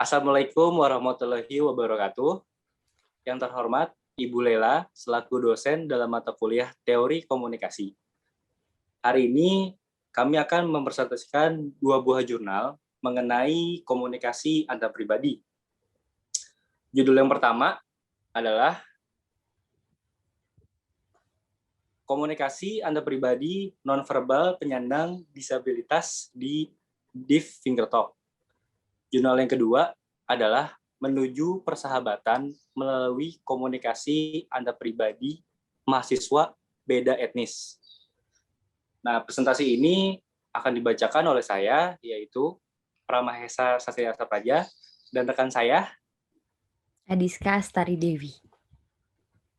Assalamualaikum warahmatullahi wabarakatuh. Yang terhormat Ibu Lela selaku dosen dalam mata kuliah Teori Komunikasi. Hari ini kami akan mempresentasikan dua buah jurnal mengenai komunikasi antar pribadi. Judul yang pertama adalah Komunikasi antar pribadi nonverbal penyandang disabilitas di Deaf Finger Talk. Jurnal yang kedua adalah menuju persahabatan melalui komunikasi antar pribadi mahasiswa beda etnis. Nah, presentasi ini akan dibacakan oleh saya, yaitu Pramahesa Satyarsa Praja, dan rekan saya, Adiska Astari Dewi.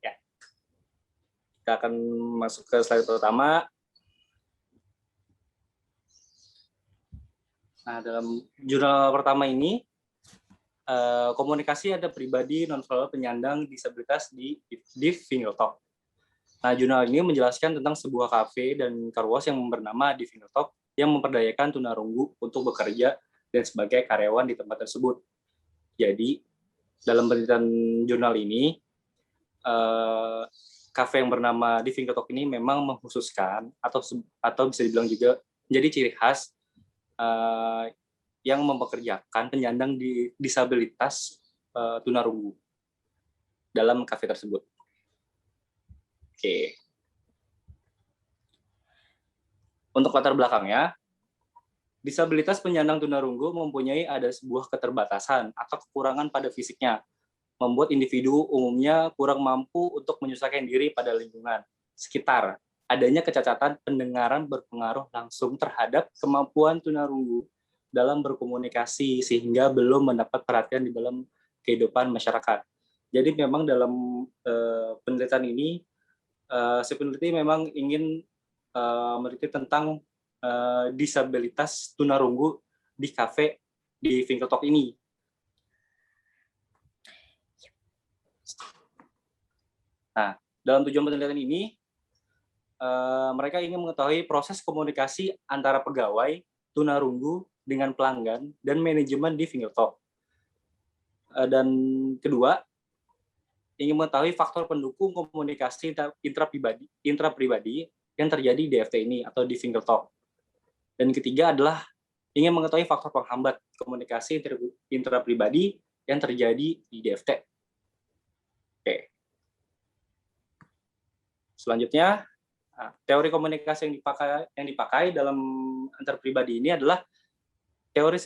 Ya. Kita akan masuk ke slide pertama. Nah, dalam jurnal pertama ini, komunikasi antar pribadi nonverbal penyandang disabilitas di Deaf Finger Talk. Nah, jurnal ini menjelaskan tentang sebuah kafe dan car wash yang bernama Deaf Finger Talk yang memperdayakan tunarunggu untuk bekerja dan sebagai karyawan di tempat tersebut. Jadi, dalam penelitian jurnal ini, kafe yang bernama Deaf Finger Talk ini memang mengkhususkan atau bisa dibilang juga menjadi ciri khas yang mempekerjakan penyandang disabilitas tunarunggu dalam kafe tersebut. Oke. Untuk latar belakangnya, disabilitas penyandang tunarunggu mempunyai ada sebuah keterbatasan atau kekurangan pada fisiknya, membuat individu umumnya kurang mampu untuk menyesuaikan diri pada lingkungan sekitar. Adanya kecacatan pendengaran berpengaruh langsung terhadap kemampuan tunarunggu dalam berkomunikasi sehingga belum mendapat perhatian di dalam kehidupan masyarakat. Jadi memang dalam penelitian ini si peneliti memang ingin meneliti tentang disabilitas tunarunggu di kafe di Finger Talk ini. Nah, dalam tujuan penelitian ini mereka ingin mengetahui proses komunikasi antara pegawai tunarunggu dengan pelanggan dan manajemen di Finger Talk. Dan kedua, ingin mengetahui faktor pendukung komunikasi intrapribadi yang terjadi di DFT ini atau di Finger Talk. Dan ketiga adalah ingin mengetahui faktor penghambat komunikasi intrapribadi yang terjadi di DFT. Oke. Selanjutnya, teori komunikasi yang dipakai dalam antar pribadi ini adalah teori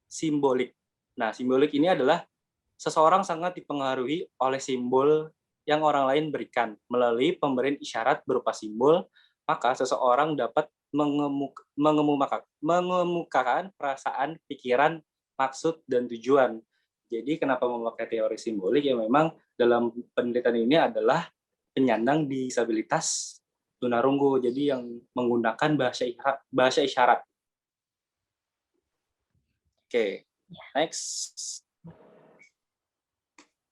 simbolik. Nah, simbolik ini adalah seseorang sangat dipengaruhi oleh simbol yang orang lain berikan. Melalui pemberian isyarat berupa simbol, maka seseorang dapat mengemukakan perasaan, pikiran, maksud, dan tujuan. Jadi kenapa memakai teori simbolik? Ya memang dalam penelitian ini adalah penyandang disabilitas tunarunggu, jadi yang menggunakan bahasa isyarat. Oke, next.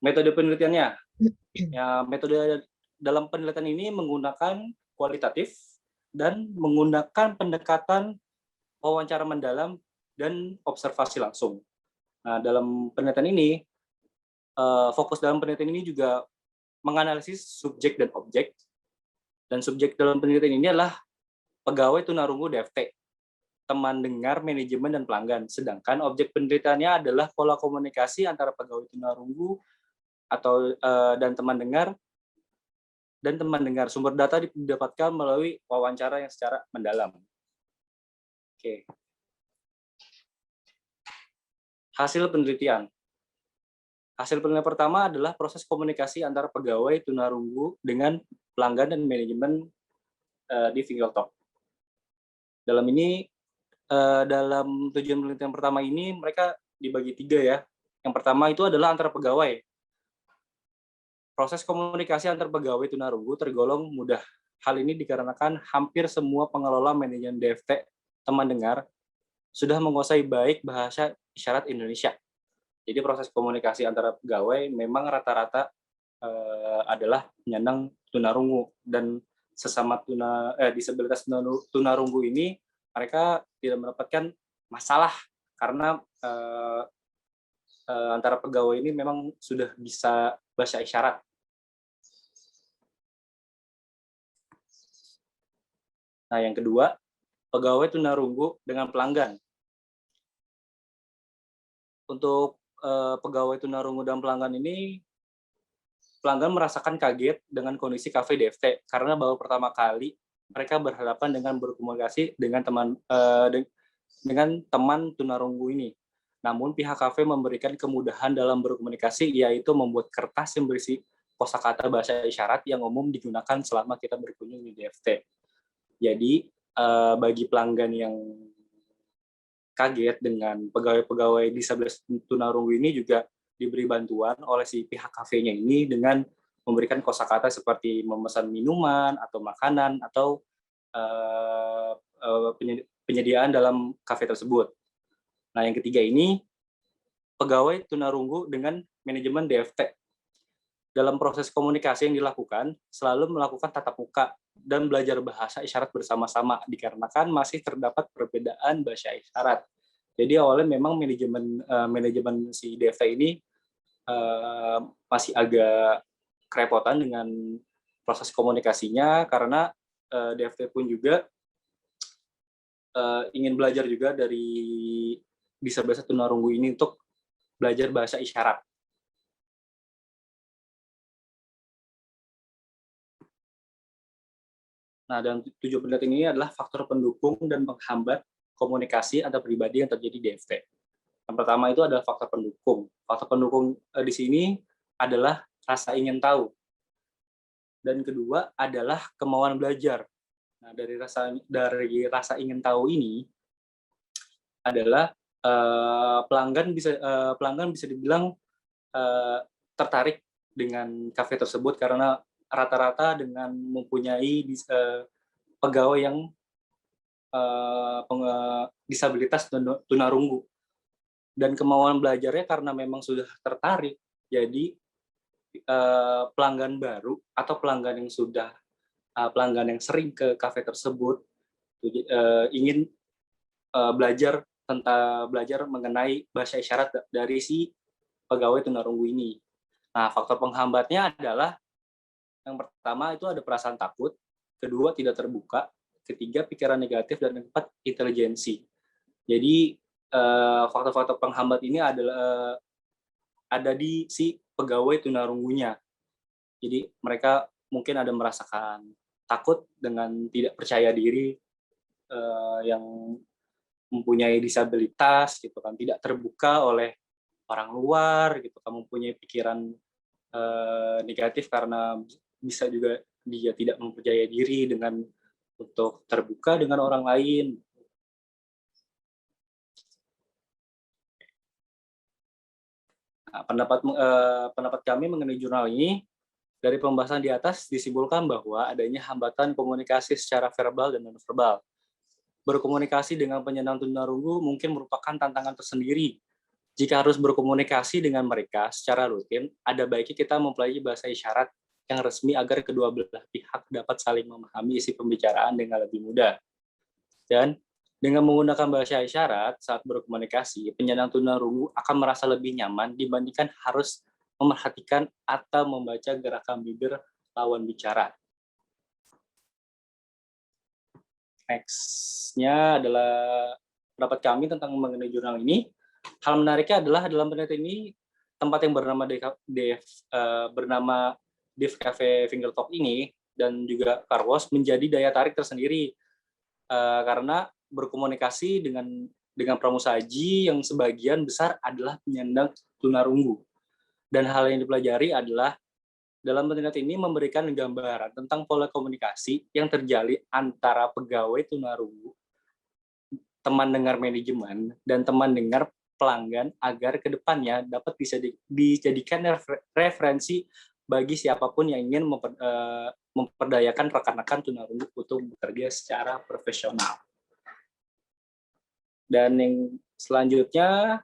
Metode penelitiannya. Ya, metode dalam penelitian ini menggunakan kualitatif dan menggunakan pendekatan wawancara mendalam dan observasi langsung. Nah, dalam penelitian ini, fokus dalam penelitian ini juga menganalisis subjek dan objek. Dan subjek dalam penelitian ini adalah pegawai tunarunggu DFT, teman dengar, manajemen, dan pelanggan. Sedangkan objek penelitiannya adalah pola komunikasi antara pegawai tunarunggu dan teman dengar. Sumber data didapatkan melalui wawancara yang secara mendalam. Oke. Hasil penelitian. Hasil penelitian pertama adalah proses komunikasi antara pegawai tunarunggu dengan pelanggan dan manajemen di Finger Talk. Dalam tujuan penelitian pertama ini mereka dibagi 3 ya. Yang pertama itu adalah antara pegawai. Proses komunikasi antar pegawai tunarunggu tergolong mudah. Hal ini dikarenakan hampir semua pengelola manajemen DFT teman dengar sudah menguasai baik bahasa isyarat Indonesia. Jadi proses komunikasi antara pegawai memang rata-rata adalah penyandang tunarunggu, dan sesama disabilitas tunarunggu ini mereka tidak mendapatkan masalah karena antara pegawai ini memang sudah bisa bahasa isyarat. Nah, yang kedua, pegawai tunarunggu dengan pelanggan. Untuk pegawai tunarunggu dan pelanggan ini, pelanggan merasakan kaget dengan kondisi kafe DFT karena baru pertama kali mereka berhadapan dengan berkomunikasi dengan teman tunarunggu ini. Namun pihak kafe memberikan kemudahan dalam berkomunikasi, yaitu membuat kertas yang berisi kosakata bahasa isyarat yang umum digunakan selama kita berkunjung di DFT. Jadi bagi pelanggan yang kaget dengan pegawai-pegawai disabilitas tunarunggu ini juga diberi bantuan oleh si pihak kafenya ini dengan memberikan kosakata seperti memesan minuman atau makanan atau penyediaan dalam kafe tersebut. Nah, yang ketiga ini pegawai tunarunggu dengan manajemen DFT. Dalam proses komunikasi yang dilakukan, selalu melakukan tatap muka dan belajar bahasa isyarat bersama-sama, dikarenakan masih terdapat perbedaan bahasa isyarat. Jadi awalnya memang manajemen si DFT ini masih agak kerepotan dengan proses komunikasinya, karena DFT pun juga ingin belajar juga dari disabilitas tunarunggu ini untuk belajar bahasa isyarat. Nah, dan 7 pendapat ini adalah faktor pendukung dan penghambat komunikasi antar pribadi yang terjadi di DFT. Yang pertama itu adalah faktor pendukung. Faktor pendukung di sini adalah rasa ingin tahu. Dan kedua adalah kemauan belajar. Nah, dari rasa ingin tahu ini adalah pelanggan bisa dibilang tertarik dengan kafe tersebut karena rata-rata dengan mempunyai pegawai yang disabilitas tunarunggu, dan kemauan belajarnya karena memang sudah tertarik. Jadi pelanggan baru atau pelanggan yang sering ke kafe tersebut ingin belajar mengenai bahasa isyarat dari si pegawai tunarunggu ini. Nah, faktor penghambatnya adalah yang pertama itu ada perasaan takut, kedua tidak terbuka, ketiga pikiran negatif, dan keempat intelijensi. Jadi faktor-faktor penghambat ini ada di si pegawai tunarunggunya. Jadi mereka mungkin ada merasakan takut dengan tidak percaya diri, yang mempunyai disabilitas gitu kan, tidak terbuka oleh orang luar gitu kan, mempunyai pikiran negatif karena bisa juga dia tidak mempercaya diri dengan untuk terbuka dengan orang lain. Nah, pendapat kami mengenai jurnal ini, dari pembahasan di atas disimpulkan bahwa adanya hambatan komunikasi secara verbal dan non-verbal. Berkomunikasi dengan penyandang tunarunggu mungkin merupakan tantangan tersendiri. Jika harus berkomunikasi dengan mereka secara rutin, ada baiknya kita mempelajari bahasa isyarat yang resmi agar kedua belah pihak dapat saling memahami isi pembicaraan dengan lebih mudah. Dan dengan menggunakan bahasa isyarat saat berkomunikasi, penyandang tunarunggu akan merasa lebih nyaman dibandingkan harus memerhatikan atau membaca gerakan bibir lawan bicara. Next-nya adalah pendapat kami tentang mengenai jurnal ini. Hal menariknya adalah dalam penelitian ini, tempat yang bernama Dev Cafe Fingertalk ini dan juga Carwash menjadi daya tarik tersendiri karena berkomunikasi dengan pramusaji yang sebagian besar adalah penyandang tunarunggu. Dan hal yang dipelajari adalah dalam penelitian ini memberikan gambaran tentang pola komunikasi yang terjalin antara pegawai tunarunggu, teman dengar manajemen, dan teman dengar pelanggan agar kedepannya dapat bisa dijadikan referensi bagi siapapun yang ingin memperdayakan rekan-rekan tunarunggu untuk bekerja secara profesional. Dan yang selanjutnya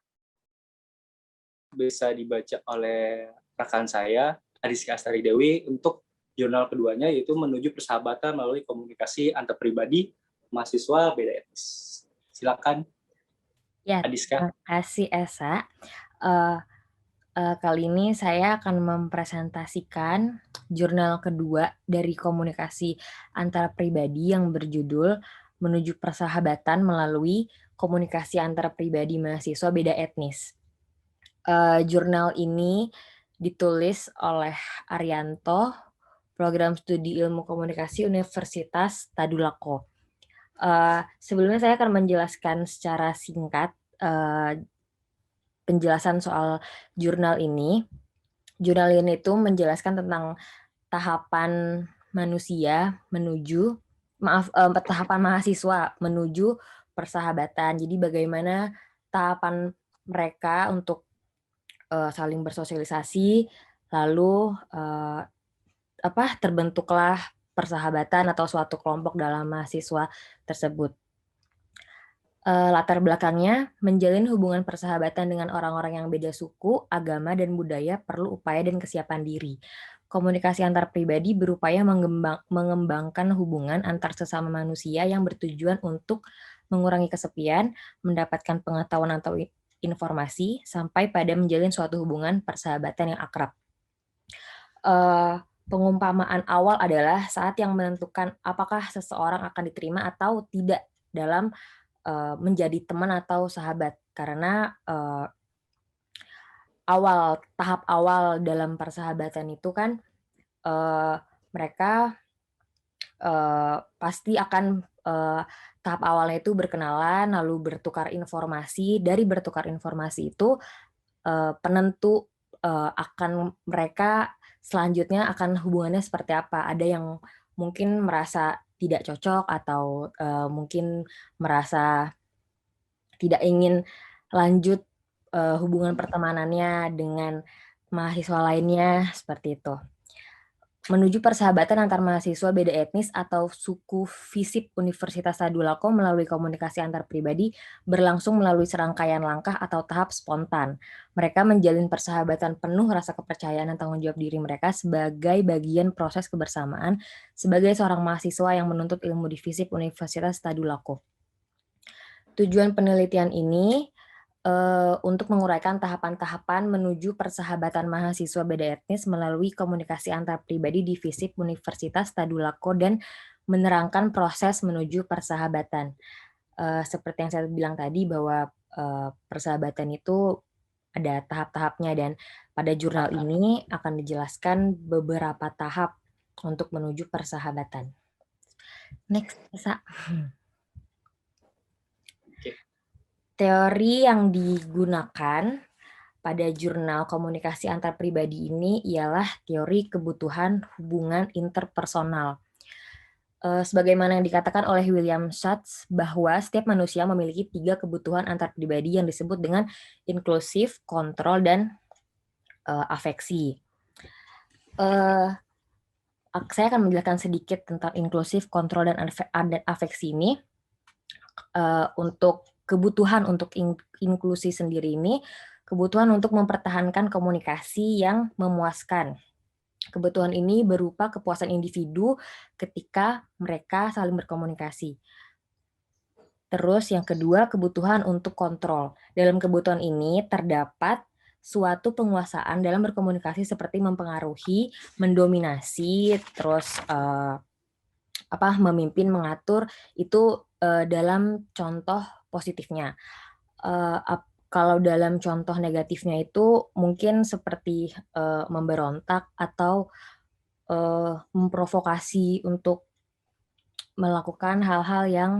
bisa dibaca oleh rekan saya, Adiska Astari Dewi, untuk jurnal keduanya, yaitu menuju persahabatan melalui komunikasi antar pribadi mahasiswa beda etnis. Silakan. Ya, Adiska. terima kasih Esa. Eh, Kali ini saya akan mempresentasikan jurnal kedua dari komunikasi antar pribadi yang berjudul Menuju Persahabatan Melalui Komunikasi Antar Pribadi Mahasiswa Beda Etnis. Jurnal ini ditulis oleh Arianto, Program Studi Ilmu Komunikasi Universitas Tadulako. Sebelumnya saya akan menjelaskan secara singkat penjelasan soal jurnal ini. Jurnal ini itu menjelaskan tentang tahapan manusia menuju, tahapan mahasiswa menuju persahabatan. Jadi bagaimana tahapan mereka untuk saling bersosialisasi, lalu terbentuklah persahabatan atau suatu kelompok dalam mahasiswa tersebut. Latar belakangnya, menjalin hubungan persahabatan dengan orang-orang yang beda suku, agama, dan budaya perlu upaya dan kesiapan diri. Komunikasi antar pribadi berupaya mengembangkan hubungan antar sesama manusia yang bertujuan untuk mengurangi kesepian, mendapatkan pengetahuan atau informasi, sampai pada menjalin suatu hubungan persahabatan yang akrab. Pengumpamaan awal adalah saat yang menentukan apakah seseorang akan diterima atau tidak dalam menjadi teman atau sahabat, karena tahap awal dalam persahabatan itu kan mereka pasti akan tahap awalnya itu berkenalan, lalu bertukar informasi. Dari bertukar informasi itu penentu akan mereka selanjutnya akan hubungannya seperti apa. Ada yang mungkin merasa tidak cocok atau mungkin merasa tidak ingin lanjut hubungan pertemanannya dengan mahasiswa lainnya, seperti itu. Menuju persahabatan antar mahasiswa beda etnis atau suku FISIP Universitas Tadulako melalui komunikasi antar pribadi berlangsung melalui serangkaian langkah atau tahap spontan. Mereka menjalin persahabatan penuh rasa kepercayaan dan tanggung jawab diri mereka sebagai bagian proses kebersamaan sebagai seorang mahasiswa yang menuntut ilmu di FISIP Universitas Tadulako. Tujuan penelitian ini untuk menguraikan tahapan-tahapan menuju persahabatan mahasiswa beda etnis melalui komunikasi antar pribadi di FISIP Universitas Tadulako dan menerangkan proses menuju persahabatan. Seperti yang saya bilang tadi bahwa persahabatan itu ada tahap-tahapnya, dan pada jurnal ini akan dijelaskan beberapa tahap untuk menuju persahabatan. Next, Esa. Teori yang digunakan pada jurnal komunikasi antar pribadi ini ialah teori kebutuhan hubungan interpersonal. Sebagaimana yang dikatakan oleh William Schatz bahwa setiap manusia memiliki 3 kebutuhan antar pribadi yang disebut dengan inklusif, kontrol, dan afeksi. Saya akan menjelaskan sedikit tentang inklusif, kontrol, dan afeksi ini. Untuk kebutuhan untuk inklusi sendiri ini, kebutuhan untuk mempertahankan komunikasi yang memuaskan. Kebutuhan ini berupa kepuasan individu ketika mereka saling berkomunikasi. Terus yang kedua, kebutuhan untuk kontrol. Dalam kebutuhan ini terdapat suatu penguasaan dalam berkomunikasi seperti mempengaruhi, mendominasi, terus memimpin, mengatur, itu dalam contoh positifnya. Kalau dalam contoh negatifnya itu mungkin seperti memberontak atau memprovokasi untuk melakukan hal-hal yang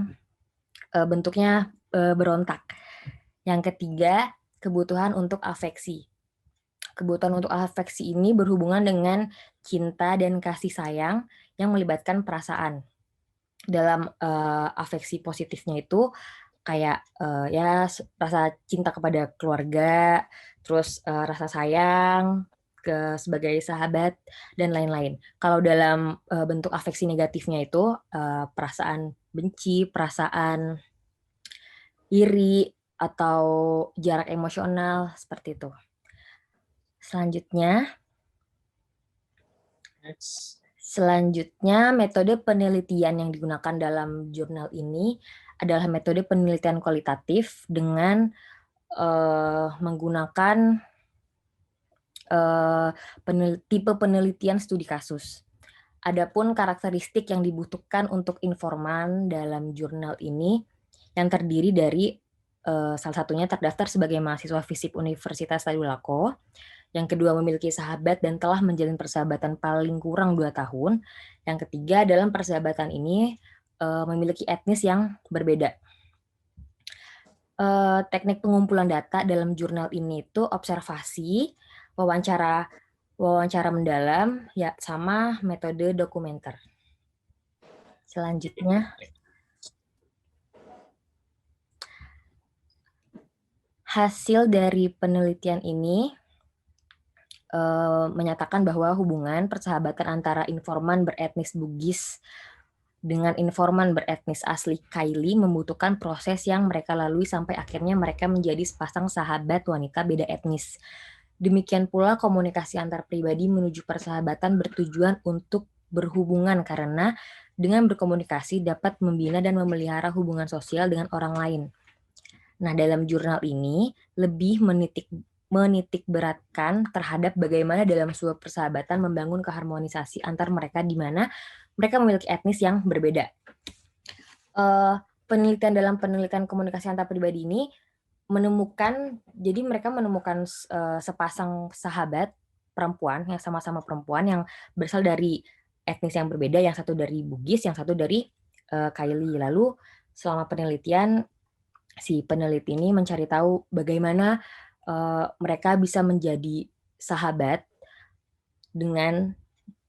bentuknya berontak. Yang ketiga, kebutuhan untuk afeksi. Kebutuhan untuk afeksi ini berhubungan dengan cinta dan kasih sayang yang melibatkan perasaan. Dalam afeksi positifnya itu kayak rasa cinta kepada keluarga, terus rasa sayang sebagai sahabat, dan lain-lain. Kalau dalam bentuk afeksi negatifnya itu perasaan benci, perasaan iri, atau jarak emosional, seperti itu. Selanjutnya, metode penelitian yang digunakan dalam jurnal ini adalah metode penelitian kualitatif dengan menggunakan tipe penelitian studi kasus. Adapun karakteristik yang dibutuhkan untuk informan dalam jurnal ini yang terdiri dari salah satunya terdaftar sebagai mahasiswa FISIP Universitas Tadulako, yang kedua memiliki sahabat dan telah menjalin persahabatan paling kurang 2 tahun, yang ketiga dalam persahabatan ini memiliki etnis yang berbeda. Teknik pengumpulan data dalam jurnal ini itu observasi, wawancara mendalam, ya sama metode dokumenter. Selanjutnya, hasil dari penelitian ini menyatakan bahwa hubungan persahabatan antara informan beretnis Bugis dengan informan beretnis asli Kaili membutuhkan proses yang mereka lalui sampai akhirnya mereka menjadi sepasang sahabat wanita beda etnis. Demikian pula komunikasi antar pribadi menuju persahabatan bertujuan untuk berhubungan karena dengan berkomunikasi dapat membina dan memelihara hubungan sosial dengan orang lain. Nah, dalam jurnal ini lebih menitik beratkan terhadap bagaimana dalam sebuah persahabatan membangun keharmonisasi antar mereka di mana mereka memiliki etnis yang berbeda. Penelitian komunikasi antar pribadi ini jadi mereka menemukan sepasang sahabat perempuan yang sama-sama perempuan yang berasal dari etnis yang berbeda, yang satu dari Bugis, yang satu dari Kaili. Lalu selama penelitian, si peneliti ini mencari tahu bagaimana mereka bisa menjadi sahabat dengan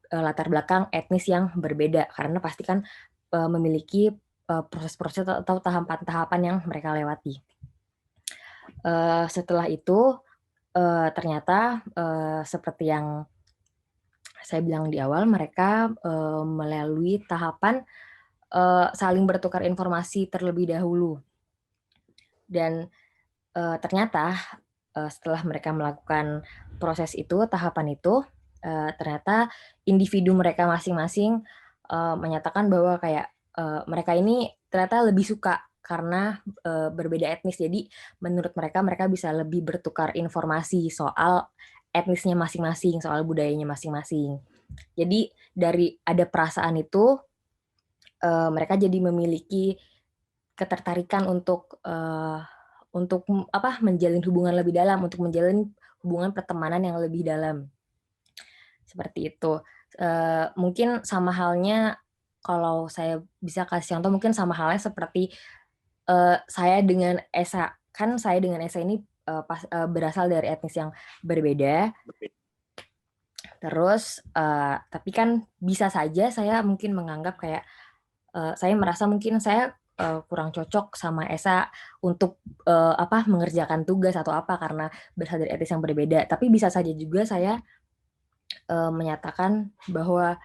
latar belakang etnis yang berbeda, karena pasti kan memiliki proses-proses atau tahapan-tahapan yang mereka lewati. Setelah itu ternyata seperti yang saya bilang di awal, mereka melalui tahapan saling bertukar informasi terlebih dahulu. Dan ternyata setelah mereka melakukan proses itu, tahapan itu, ternyata individu mereka masing-masing menyatakan bahwa kayak mereka ini ternyata lebih suka karena berbeda etnis. Jadi menurut mereka bisa lebih bertukar informasi soal etnisnya masing-masing, soal budayanya masing-masing. Jadi dari ada perasaan itu, mereka jadi memiliki ketertarikan untuk menjalin hubungan lebih dalam, untuk menjalin hubungan pertemanan yang lebih dalam. Seperti itu. Mungkin sama halnya, kalau saya bisa kasih contoh, mungkin sama halnya seperti saya dengan Esa. Kan saya dengan Esa ini berasal dari etnis yang berbeda. Terus, tapi kan bisa saja saya mungkin menganggap kayak, saya merasa mungkin saya kurang cocok sama Esa untuk mengerjakan tugas atau apa karena berasal dari etnis yang berbeda. Tapi bisa saja juga saya menyatakan bahwa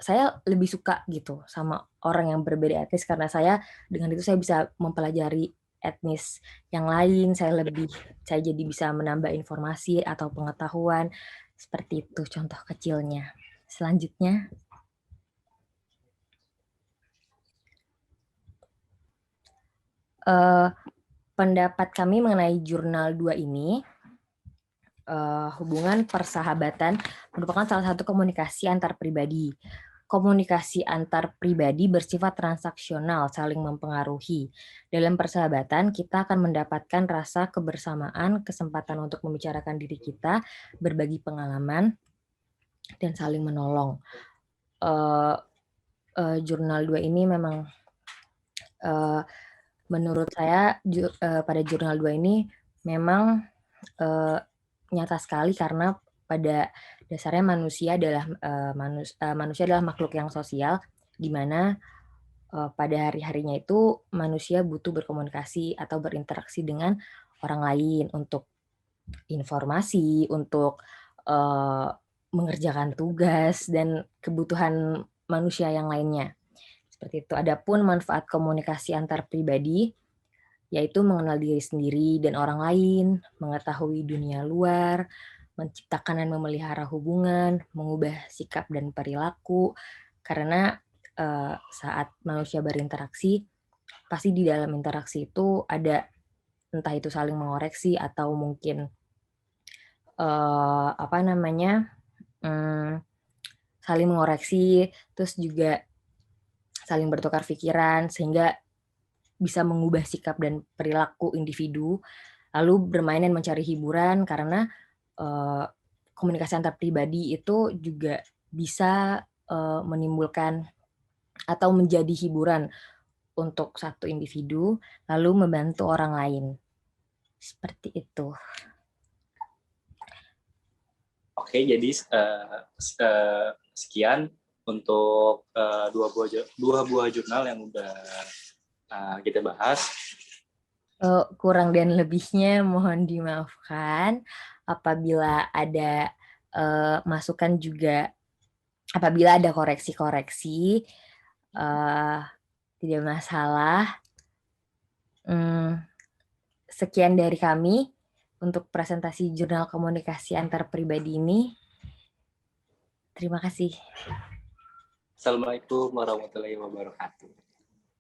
saya lebih suka gitu sama orang yang berbeda etnis karena dengan itu saya bisa mempelajari etnis yang lain, saya jadi bisa menambah informasi atau pengetahuan. Seperti itu contoh kecilnya. Selanjutnya, pendapat kami mengenai jurnal 2 ini, hubungan persahabatan merupakan salah satu komunikasi antar pribadi. Komunikasi antar pribadi bersifat transaksional, saling mempengaruhi. Dalam persahabatan, kita akan mendapatkan rasa kebersamaan, kesempatan untuk membicarakan diri kita, berbagi pengalaman, dan saling menolong. Jurnal 2 ini memang menurut saya pada jurnal 2 ini memang nyata sekali karena pada dasarnya manusia adalah makhluk yang sosial, di mana pada hari-harinya itu manusia butuh berkomunikasi atau berinteraksi dengan orang lain untuk informasi, untuk mengerjakan tugas dan kebutuhan manusia yang lainnya. Seperti itu. Adapun manfaat komunikasi antar pribadi yaitu mengenal diri sendiri dan orang lain, mengetahui dunia luar, menciptakan dan memelihara hubungan, mengubah sikap dan perilaku, karena saat manusia berinteraksi, pasti di dalam interaksi itu ada entah itu saling mengoreksi atau mungkin apa namanya saling mengoreksi, terus juga saling bertukar pikiran sehingga bisa mengubah sikap dan perilaku individu, lalu bermain dan mencari hiburan karena komunikasi antar pribadi itu juga bisa menimbulkan atau menjadi hiburan untuk satu individu, lalu membantu orang lain. Seperti itu. Oke, jadi sekian untuk dua buah jurnal yang udah kita bahas. Kurang dan lebihnya mohon dimaafkan. Apabila ada masukan juga, apabila ada koreksi-koreksi, tidak masalah. Sekian dari kami untuk presentasi jurnal komunikasi antar pribadi ini. Terima kasih. Assalamualaikum warahmatullahi wabarakatuh.